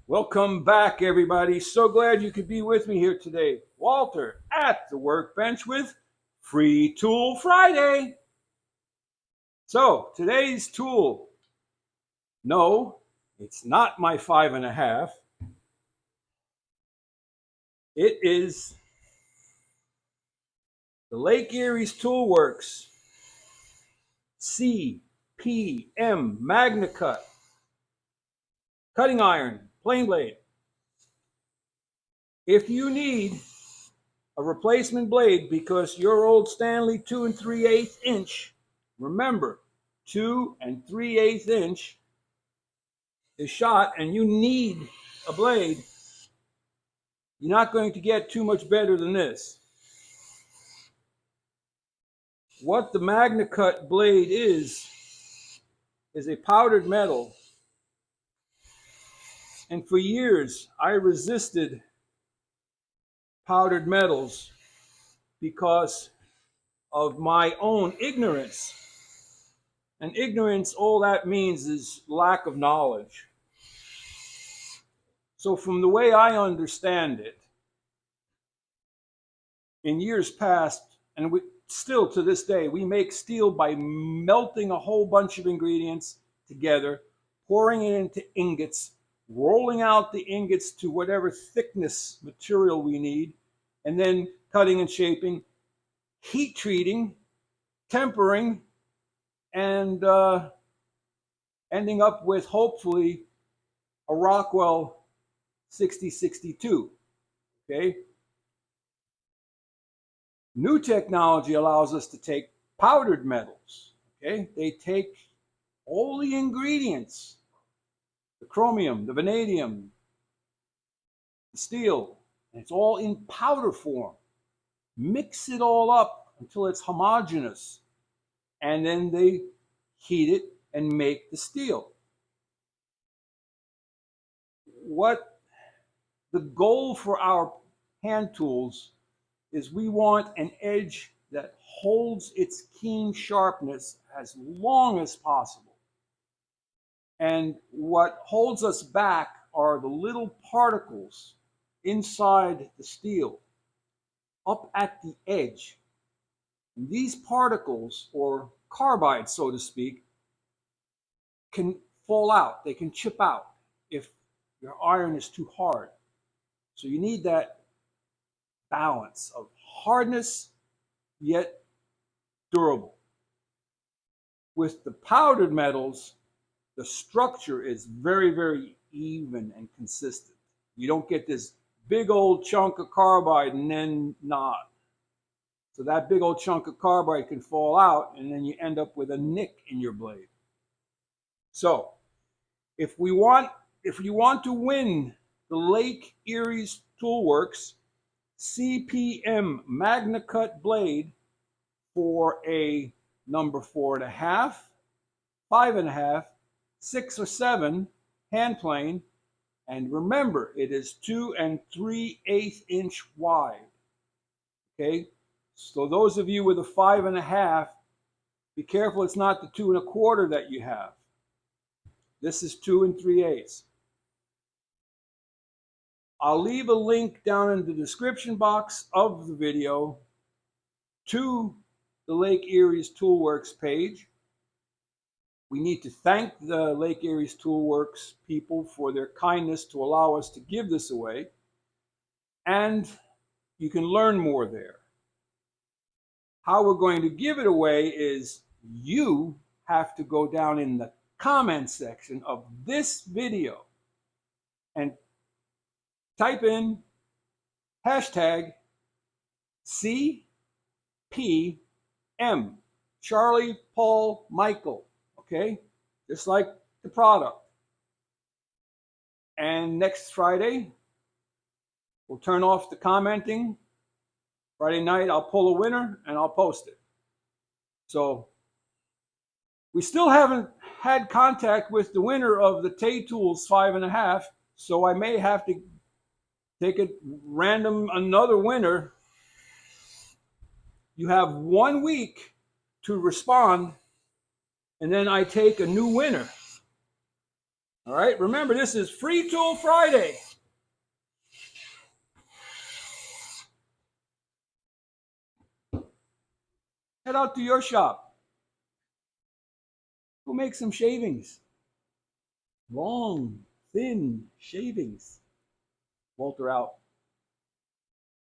Welcome back, everybody. So glad you could be with me here today. Walter at the workbench with Free Tool Friday. So, today's tool. No, it's not my 5.5. It is the Lake Erie Toolworks CPM Magnacut cutting iron, plain blade. If you need a replacement blade because your old Stanley 2 3/8 inch, remember 2 3/8 inch is shot and you need a blade, you're not going to get too much better than this. What the Magnacut blade is a powdered metal. And for years, I resisted powdered metals because of my own ignorance. And ignorance, all that means is lack of knowledge. So from the way I understand it, in years past, and we still to this day, we make steel by melting a whole bunch of ingredients together, pouring it into ingots, rolling out the ingots to whatever thickness material we need, and then cutting and shaping, heat treating, tempering, and ending up with hopefully a Rockwell 6062. Okay. New technology allows us to take powdered metals. Okay, they take all the ingredients, the chromium, the vanadium, the steel, and it's all in powder form. Mix it all up until it's homogeneous, and then they heat it and make the steel. What the goal for our hand tools is, we want an edge that holds its keen sharpness as long as possible. And what holds us back are the little particles inside the steel, up at the edge. And these particles, or carbide, so to speak, can fall out. They can chip out if your iron is too hard. So you need that balance of hardness yet durable. With the powdered metals, the structure is very, very even and consistent. You don't get this big old chunk of carbide and then not. So that big old chunk of carbide can fall out, and then you end up with a nick in your blade. So if you want to win the Lake Erie Toolworks CPM Magnacut blade for a number 4.5, 5.5, 6 or 7 hand plane, and remember, it is 2 3/8 inch wide. Okay, so those of you with a 5.5, be careful it's not the 2 1/4 that you have. This is 2 3/8. I'll leave a link down in the description box of the video to the Lake Erie Toolworks page. We need to thank the Lake Erie Toolworks people for their kindness to allow us to give this away. And you can learn more there. How we're going to give it away is, you have to go down in the comment section of this video and type in hashtag CPM, Charlie Paul Michael, okay? Just like the product. And next Friday, we'll turn off the commenting. Friday night, I'll pull a winner and I'll post it. So we still haven't had contact with the winner of the Tay Tools 5.5, so I may have to take a random another winner. You have 1 week to respond, and then I take a new winner. All right, remember this is Free Tool Friday. Head out to your shop. Go make some shavings. Long, thin shavings. Walter out.